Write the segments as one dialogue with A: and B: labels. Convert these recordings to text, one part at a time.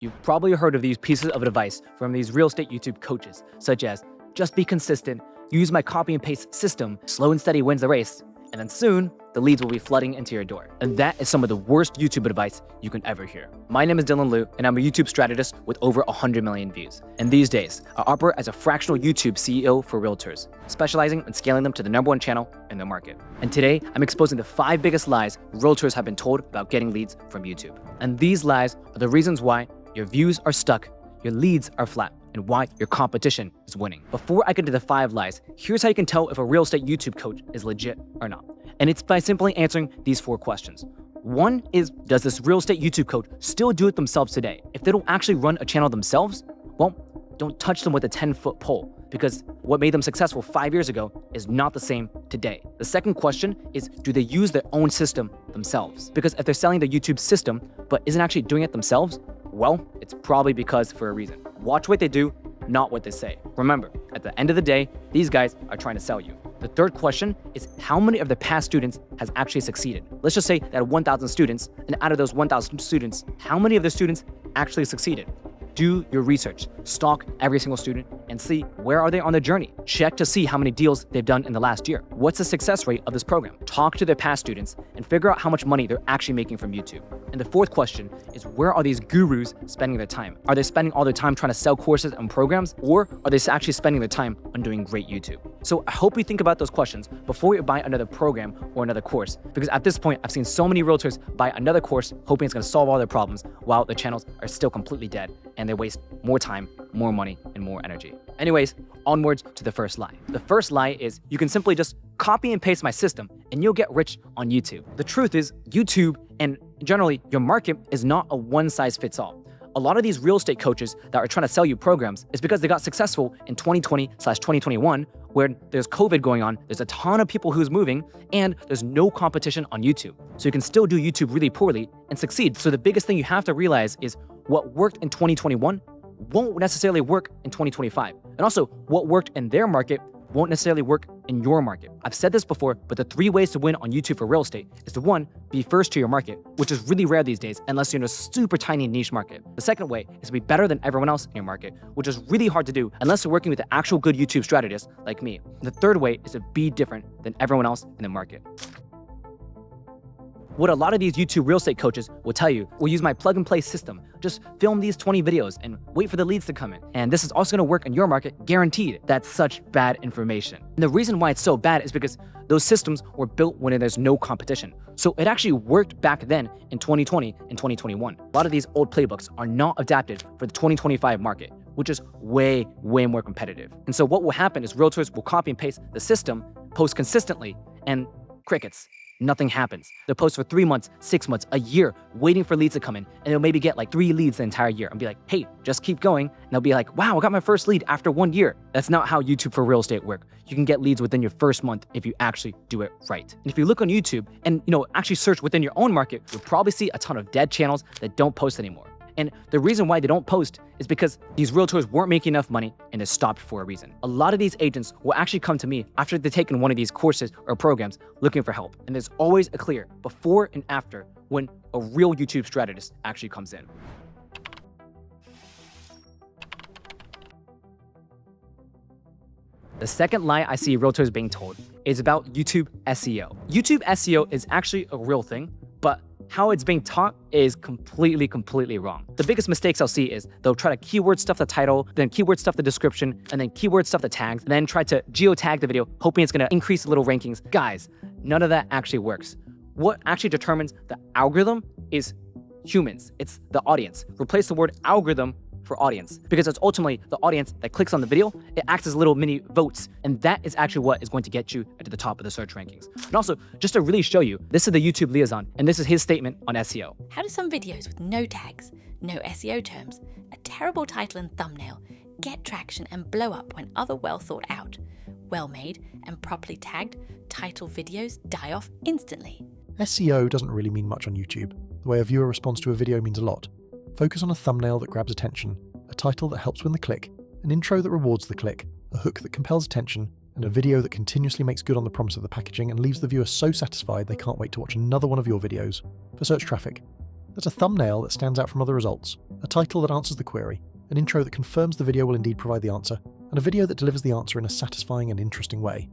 A: You've probably heard of these pieces of advice from these real estate YouTube coaches, such as just be consistent, use my copy and paste system, slow and steady wins the race, and then soon the leads will be flooding into your door. And that is some of the worst YouTube advice you can ever hear. My name is Dylan Liu, and I'm a YouTube strategist with over 100 million views. And these days, I operate as a fractional YouTube CEO for Realtors, specializing in scaling them to the #1 channel in the market. And today, I'm exposing the 5 biggest lies Realtors have been told about getting leads from YouTube. And these lies are the reasons why your views are stuck, your leads are flat, and why your competition is winning. Before I get to the 5 lies, here's how you can tell if a real estate YouTube coach is legit or not. And it's by simply answering these 4 questions. 1 is, does this real estate YouTube coach still do it themselves today? If they don't actually run a channel themselves, well, don't touch them with a 10-foot pole, because what made them successful 5 years ago is not the same today. The second question is, do they use their own system themselves? Because if they're selling the YouTube system, but isn't actually doing it themselves, well, it's probably because for a reason. Watch what they do, not what they say. Remember, at the end of the day, these guys are trying to sell you. The third question is, how many of the past students has actually succeeded? Let's just say that 1,000 students, and out of those 1,000 students, how many of the students actually succeeded? Do your research, stalk every single student, and see where are they on their journey. Check to see how many deals they've done in the last year. What's the success rate of this program? Talk to their past students and figure out how much money they're actually making from YouTube. And the fourth question is, where are these gurus spending their time? Are they spending all their time trying to sell courses and programs, or are they actually spending their time on doing great YouTube? So I hope you think about those questions before you buy another program or another course, because at this point, I've seen so many realtors buy another course hoping it's going to solve all their problems while their channels are still completely dead and they waste more time, more money, and more energy. Anyways, onwards to the first lie. The first lie is you can simply just copy and paste my system and you'll get rich on YouTube. The truth is, YouTube and generally your market is not a one-size-fits-all. A lot of these real estate coaches that are trying to sell you programs is because they got successful in 2020/2021, where there's COVID going on, there's a ton of people who's moving, and there's no competition on YouTube. So you can still do YouTube really poorly and succeed. So the biggest thing you have to realize is what worked in 2021 won't necessarily work in 2025. And also, what worked in their market won't necessarily work in your market. I've said this before, but the 3 ways to win on YouTube for real estate is to 1, be first to your market, which is really rare these days unless you're in a super tiny niche market. The second way is to be better than everyone else in your market, which is really hard to do unless you're working with an actual good YouTube strategist like me. And the third way is to be different than everyone else in the market. What a lot of these YouTube real estate coaches will tell you, we'll use my plug and play system. Just film these 20 videos and wait for the leads to come in. And this is also gonna work in your market, guaranteed. That's such bad information. And the reason why it's so bad is because those systems were built when there's no competition. So it actually worked back then in 2020 and 2021. A lot of these old playbooks are not adapted for the 2025 market, which is way more competitive. And so what will happen is realtors will copy and paste the system, post consistently, and crickets. Nothing happens. They'll post for 3 months, 6 months, a year, waiting for leads to come in, and they'll maybe get like 3 leads the entire year and be like, hey, just keep going. And they'll be like, wow, I got my first lead after 1 year. That's not how YouTube for real estate work. You can get leads within your first month if you actually do it right. And if you look on YouTube and actually search within your own market, you'll probably see a ton of dead channels that don't post anymore. And the reason why they don't post is because these realtors weren't making enough money and they stopped for a reason. A lot of these agents will actually come to me after they've taken one of these courses or programs looking for help. And there's always a clear before and after when a real YouTube strategist actually comes in. The second lie I see realtors being told is about YouTube SEO. YouTube SEO is actually a real thing, but how it's being taught is completely wrong. The biggest mistakes I'll see is they'll try to keyword stuff the title, then keyword stuff the description, and then keyword stuff the tags, and then try to geotag the video, hoping it's gonna increase the little rankings. Guys, none of that actually works. What actually determines the algorithm is humans. It's the audience. Replace the word algorithm for audience, because it's ultimately the audience that clicks on the video. It acts as little mini votes, and that is actually what is going to get you to the top of the search rankings. And also, just to really show you, this is the YouTube liaison, and this is his statement on SEO.
B: How do some videos with no tags, no SEO terms, a terrible title and thumbnail get traction and blow up when other well thought out, well made and properly tagged title videos die off instantly?
C: SEO doesn't really mean much on YouTube. The way a viewer responds to a video means a lot. Focus on a thumbnail that grabs attention, a title that helps win the click, an intro that rewards the click, a hook that compels attention, and a video that continuously makes good on the promise of the packaging and leaves the viewer so satisfied they can't wait to watch another one of your videos. For search traffic, That's a thumbnail that stands out from other results, a title that answers the query, an intro that confirms the video will indeed provide the answer, and a video that delivers the answer in a satisfying and interesting way.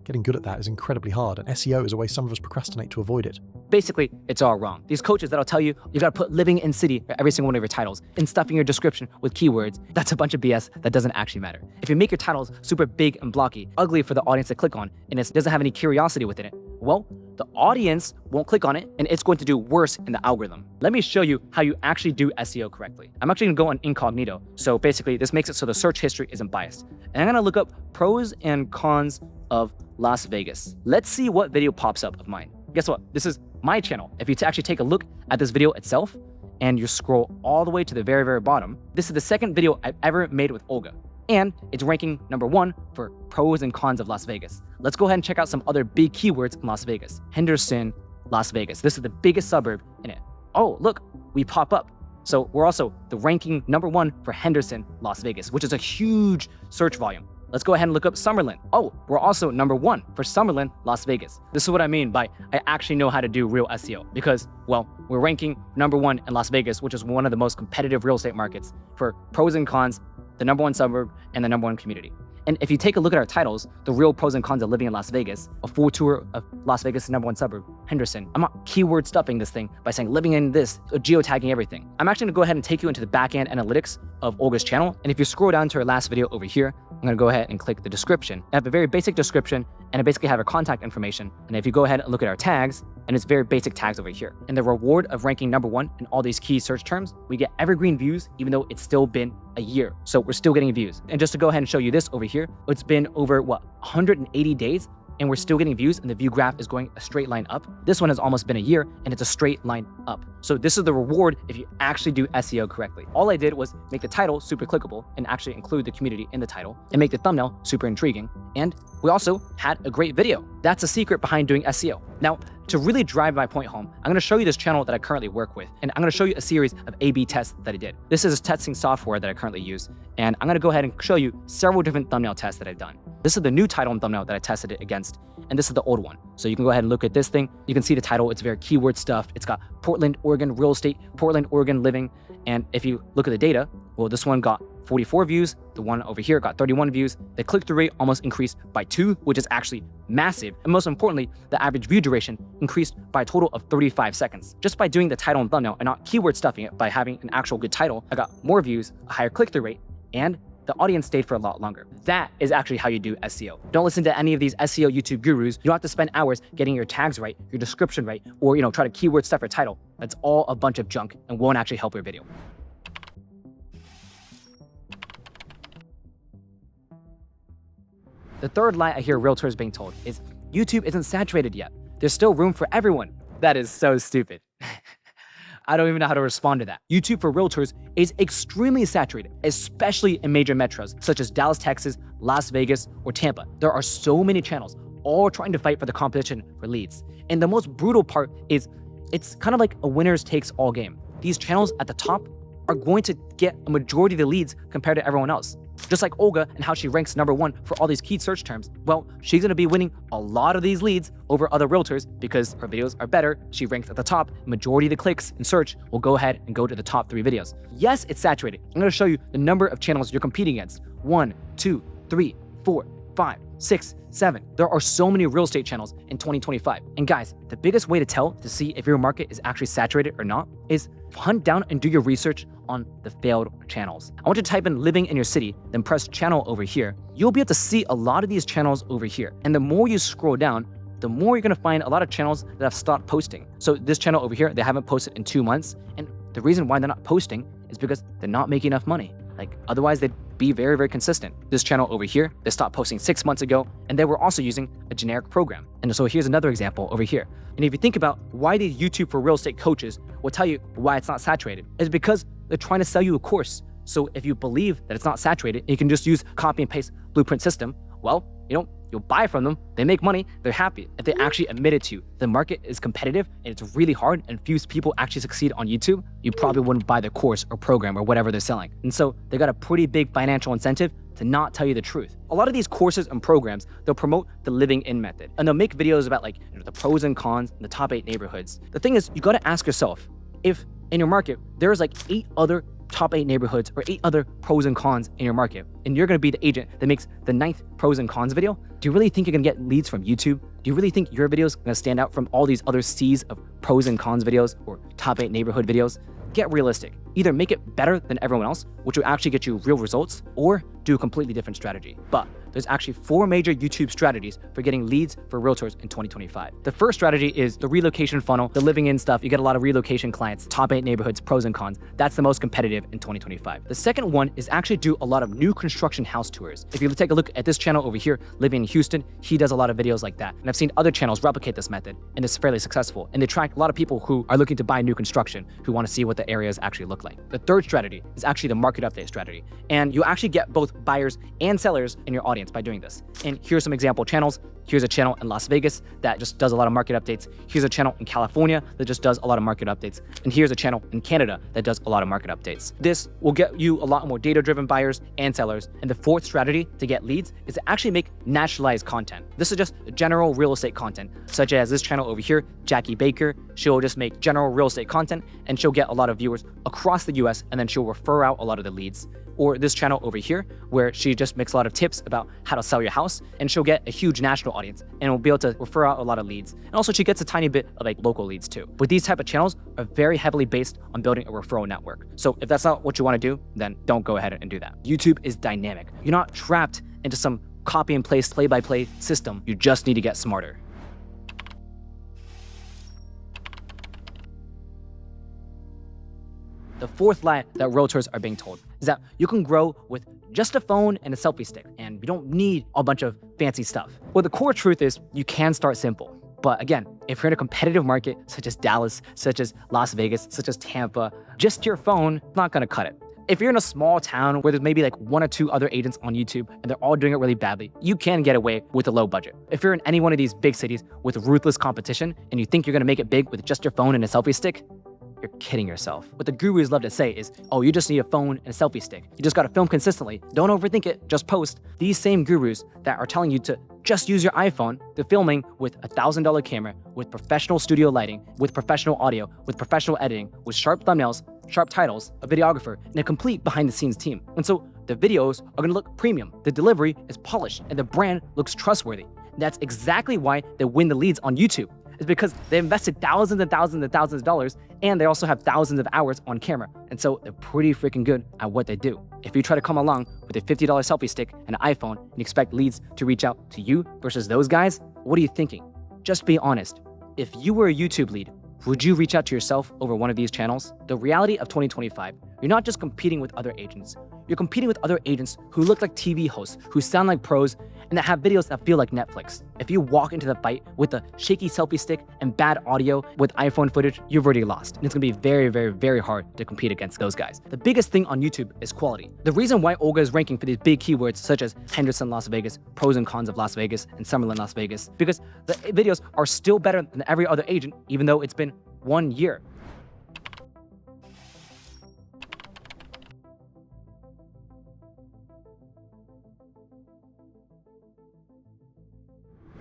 C: Getting good at that is incredibly hard, and SEO is a way some of us procrastinate to avoid it.
A: Basically, it's all wrong. These coaches that'll tell you you gotta put living in city for every single one of your titles and stuffing your description with keywords, that's a bunch of BS that doesn't actually matter. If you make your titles super big and blocky, ugly for the audience to click on, and it doesn't have any curiosity within it, well, the audience won't click on it and it's going to do worse in the algorithm. Let me show you how you actually do SEO correctly. I'm actually gonna go on incognito. So basically this makes it so the search history isn't biased. And I'm gonna look up pros and cons of Las Vegas. Let's see what video pops up of mine. Guess what? This is my channel. If you actually take a look at this video itself and you scroll all the way to the very, very bottom, this is the second video I've ever made with Olga. And it's ranking #1 for pros and cons of Las Vegas. Let's go ahead and check out some other big keywords in Las Vegas. Henderson, Las Vegas. This is the biggest suburb in it. Oh, look, we pop up. So we're also the ranking #1 for Henderson, Las Vegas, which is a huge search volume. Let's go ahead and look up Summerlin. Oh, we're also #1 for Summerlin, Las Vegas. This is what I mean by I actually know how to do real SEO because, well, we're ranking #1 in Las Vegas, which is one of the most competitive real estate markets for pros and cons, the #1 suburb, and the #1 community. And if you take a look at our titles, the real pros and cons of living in Las Vegas, a full tour of Las Vegas' #1 suburb, Henderson. I'm not keyword stuffing this thing by saying living in this, geotagging everything. I'm actually gonna go ahead and take you into the back-end analytics of Olga's channel. And if you scroll down to her last video over here, I'm gonna go ahead and click the description. I have a very basic description and I basically have her contact information. And if you go ahead and look at our tags, and it's very basic tags over here. And the reward of ranking #1 in all these key search terms, we get evergreen views, even though it's still been a year. So we're still getting views. And just to go ahead and show you this over here, it's been over, 180 days, and we're still getting views, and the view graph is going a straight line up. This one has almost been a year, and it's a straight line up. So this is the reward if you actually do SEO correctly. All I did was make the title super clickable and actually include the community in the title and make the thumbnail super intriguing. And we also had a great video. That's a secret behind doing SEO. Now, to really drive my point home, I'm gonna show you this channel that I currently work with, and I'm gonna show you a series of A/B tests that I did. This is a testing software that I currently use, and I'm gonna go ahead and show you several different thumbnail tests that I've done. This is the new title and thumbnail that I tested it against, and this is the old one. So you can go ahead and look at this thing. You can see the title, it's very keyword stuffed. It's got Portland, Oregon real estate, Portland, Oregon living, and if you look at the data, well, this one got 44 views, the one over here got 31 views. The click-through rate almost increased by 2, which is actually massive. And most importantly, the average view duration increased by a total of 35 seconds. Just by doing the title and thumbnail and not keyword stuffing it by having an actual good title, I got more views, a higher click-through rate, and the audience stayed for a lot longer. That is actually how you do SEO. Don't listen to any of these SEO YouTube gurus. You don't have to spend hours getting your tags right, your description right, or try to keyword stuff your title. That's all a bunch of junk and won't actually help your video. The third lie I hear realtors being told is YouTube isn't saturated yet. There's still room for everyone. That is so stupid. I don't even know how to respond to that. YouTube for realtors is extremely saturated, especially in major metros such as Dallas, Texas, Las Vegas, or Tampa. There are so many channels all trying to fight for the competition for leads. And the most brutal part is it's kind of like a winners takes all game. These channels at the top are going to get a majority of the leads compared to everyone else. Just like Olga and how she ranks #1 for all these key search terms, well, she's gonna be winning a lot of these leads over other realtors because her videos are better, she ranks at the top, majority of the clicks in search will go ahead and go to the top 3 videos. Yes, it's saturated. I'm gonna show you the number of channels you're competing against. 1, 2, 3, 4, 5, 6, 7. There are so many real estate channels in 2025. And guys, the biggest way to tell to see if your market is actually saturated or not is hunt down and do your research on the failed channels. I want you to type in living in your city, then press channel over here. You'll be able to see a lot of these channels over here. And the more you scroll down, the more you're gonna find a lot of channels that have stopped posting. So this channel over here, they haven't posted in 2 months. And the reason why they're not posting is because they're not making enough money. Otherwise they'd be very, very consistent. This channel over here, they stopped posting 6 months ago, and they were also using a generic program. And so here's another example over here. And if you think about why these YouTube for real estate coaches will tell you why it's not saturated, it's because they're trying to sell you a course. So if you believe that it's not saturated, you can just use copy and paste blueprint system, well, you'll buy from them, they make money, they're happy. If they actually admitted to the market is competitive and it's really hard and few people actually succeed on YouTube, you probably wouldn't buy their course or program or whatever they're selling. And so they got a pretty big financial incentive to not tell you the truth. A lot of these courses and programs, they'll promote the living in method and they'll make videos about the pros and cons in the top 8 neighborhoods. The thing is, you gotta ask yourself, if in your market, there's like 8 other top 8 neighborhoods or 8 other pros and cons in your market, and you're gonna be the agent that makes the 9th pros and cons video. Do you really think you're gonna get leads from YouTube? Do you really think your video is gonna stand out from all these other seas of pros and cons videos or top 8 neighborhood videos? Get realistic. Either make it better than everyone else, which will actually get you real results, or do a completely different strategy. But there's actually 4 major YouTube strategies for getting leads for realtors in 2025. The first strategy is the relocation funnel, the living in stuff. You get a lot of relocation clients, top 8 neighborhoods, pros and cons. That's the most competitive in 2025. The second one is actually do a lot of new construction house tours. If you take a look at this channel over here, Living in Houston, he does a lot of videos like that. And I've seen other channels replicate this method, and it's fairly successful. And they track a lot of people who are looking to buy new construction, who want to see what the areas actually look like. The third strategy is actually the market update strategy. And you actually get both buyers and sellers in your audience by doing this. And here's some example channels. Here's a channel in Las Vegas that just does a lot of market updates. Here's a channel in California that just does a lot of market updates. And here's a channel in Canada that does a lot of market updates. This will get you a lot more data-driven buyers and sellers. And the fourth strategy to get leads is to actually make nationalized content. This is just general real estate content, such as this channel over here, Jackie Baker. She'll just make general real estate content, and she'll get a lot of viewers across the US, and then she'll refer out a lot of the leads. Or this channel over here, where she just makes a lot of tips about how to sell your house, and she'll get a huge national audience and will be able to refer out a lot of leads. And also she gets a tiny bit of like local leads too. But these type of channels are very heavily based on building a referral network. So if that's not what you want to do, then don't go ahead and do that. YouTube is dynamic. You're not trapped into some copy and paste play-by-play system. You just need to get smarter. The fourth lie that realtors are being told is that you can grow with just a phone and a selfie stick, and you don't need a bunch of fancy stuff. Well, the core truth is you can start simple. But again, if you're in a competitive market such as Dallas, such as Las Vegas, such as Tampa, just your phone is not gonna cut it. If you're in a small town where there's maybe like 1 or 2 other agents on YouTube and they're all doing it really badly, you can get away with a low budget. If you're in any one of these big cities with ruthless competition and you think you're gonna make it big with just your phone and a selfie stick, you're kidding yourself. What the gurus love to say is, oh, you just need a phone and a selfie stick. You just gotta film consistently. Don't overthink it, just post. These same gurus that are telling you to just use your iPhone, they're filming with a $1,000 camera, with professional studio lighting, with professional audio, with professional editing, with sharp thumbnails, sharp titles, a videographer, and a complete behind-the-scenes team. And so the videos are gonna look premium, the delivery is polished, and the brand looks trustworthy. That's exactly why they win the leads on YouTube. Is because they invested thousands and thousands and thousands of dollars, and they also have thousands of hours on camera. And so they're pretty freaking good at what they do. If you try to come along with a $50 selfie stick and an iPhone and expect leads to reach out to you versus those guys, what are you thinking? Just be honest. If you were a YouTube lead, would you reach out to yourself over one of these channels? The reality of 2025, you're not just competing with other agents. You're competing with other agents who look like TV hosts, who sound like pros, and that have videos that feel like Netflix. If you walk into the fight with a shaky selfie stick and bad audio with iPhone footage, you've already lost. And it's gonna be very, very, very hard to compete against those guys. The biggest thing on YouTube is quality. The reason why Olga is ranking for these big keywords such as Henderson Las Vegas, pros and cons of Las Vegas, and Summerlin Las Vegas, because the videos are still better than every other agent, even though it's been 1 year.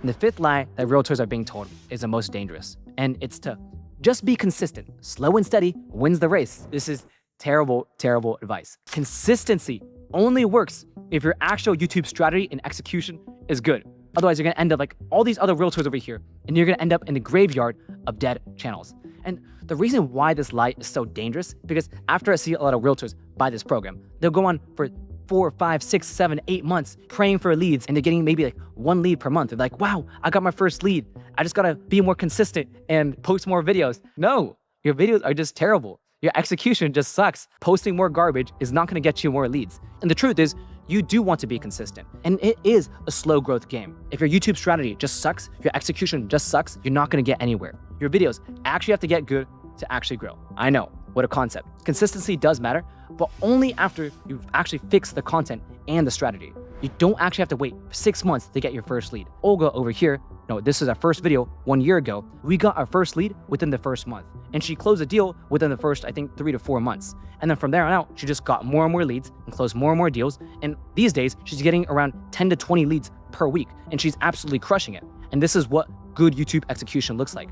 A: And the fifth lie that realtors are being told is the most dangerous, and it's to just be consistent. Slow and steady wins the race. This is terrible, terrible advice. Consistency only works if your actual YouTube strategy and execution is good. Otherwise, you're gonna end up like all these other realtors over here, and you're gonna end up in the graveyard of dead channels. And the reason why this lie is so dangerous, because after I see a lot of realtors buy this program, they'll go on for 4, 5, 6, 7, 8 months praying for leads, and they're getting maybe like 1 lead per month. They're like, wow, I got my first lead. I just gotta be more consistent and post more videos. No, your videos are just terrible. Your execution just sucks. Posting more garbage is not gonna get you more leads. And the truth is, you do want to be consistent, and it is a slow growth game. If your YouTube strategy just sucks, your execution just sucks, you're not gonna get anywhere. Your videos actually have to get good to actually grow. I know, what a concept. Consistency does matter, but only after you've actually fixed the content and the strategy. You don't actually have to wait 6 months to get your first lead. Olga over here, no, this is our first video 1 year ago. We got our first lead within the first month, and she closed a deal within the first, I think, 3 to 4 months. And then from there on out, she just got more and more leads and closed more and more deals. And these days, she's getting around 10 to 20 leads per week, and she's absolutely crushing it. And this is what good YouTube execution looks like.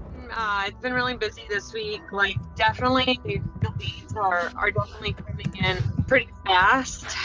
D: It's been really busy this week. Like, definitely, the leads are definitely coming in pretty fast.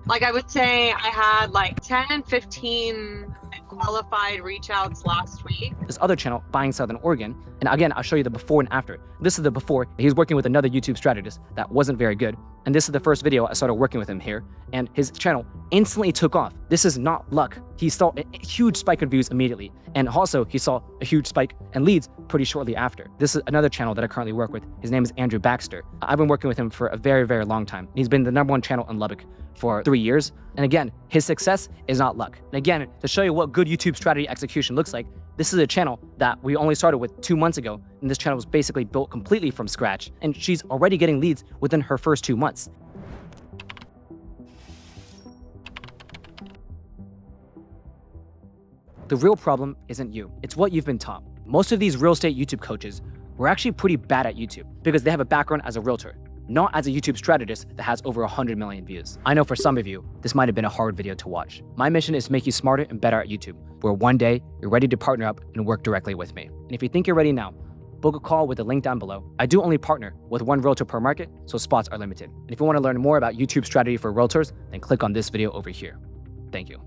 D: Like, I would say I had like 10, 15 qualified reach outs last week.
A: This other channel, Buying Southern Oregon, and again, I'll show you the before and after. This is the before. He's working with another YouTube strategist that wasn't very good. And this is the first video I started working with him here, and his channel instantly took off. This is not luck. He saw a huge spike in views immediately, and also he saw a huge spike in leads pretty shortly after. This is another channel that I currently work with. His name is Andrew Baxter. I've been working with him for a very, very long time. He's been the #1 channel in Lubbock for 3 years. And again, his success is not luck. And again, to show you what good YouTube strategy execution looks like, this is a channel that we only started with 2 months ago, and this channel was basically built completely from scratch, and she's already getting leads within her first 2 months. The real problem isn't you, it's what you've been taught. Most of these real estate YouTube coaches were actually pretty bad at YouTube because they have a background as a realtor, not as a YouTube strategist that has over 100 million views. I know for some of you, this might have been a hard video to watch. My mission is to make you smarter and better at YouTube, where one day you're ready to partner up and work directly with me. And if you think you're ready now, book a call with the link down below. I do only partner with 1 realtor per market, so spots are limited. And if you want to learn more about YouTube strategy for realtors, then click on this video over here. Thank you.